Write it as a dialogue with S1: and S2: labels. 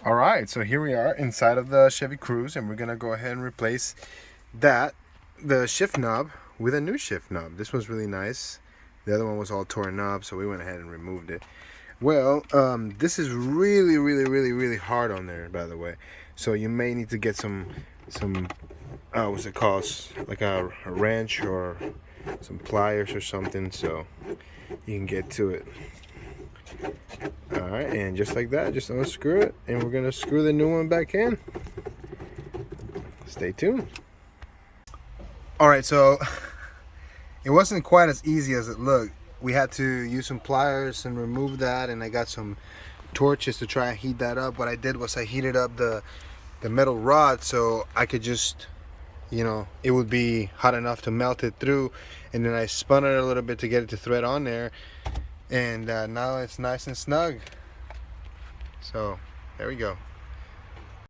S1: All right, so here we are inside of the Chevy Cruze, and we're gonna go ahead and replace the shift knob with a new shift knob. This one's really nice. The other one was all torn up, so we went ahead and removed it. Well, this is really hard on there, by the way. So you may need to get some what's it called? Like a wrench or some pliers or something, so you can get to it. Alright, and just like that, just unscrew it, and we're gonna screw the new one back in. Stay tuned. Alright, so it wasn't quite as easy as it looked. We had to use some pliers and remove that, and I got some torches to try and heat that up. What I did was I heated up the metal rod so I could just, you know, it would be hot enough to melt it through, and then I spun it a little bit to get it to thread on there, and now it's nice and snug. So there we go.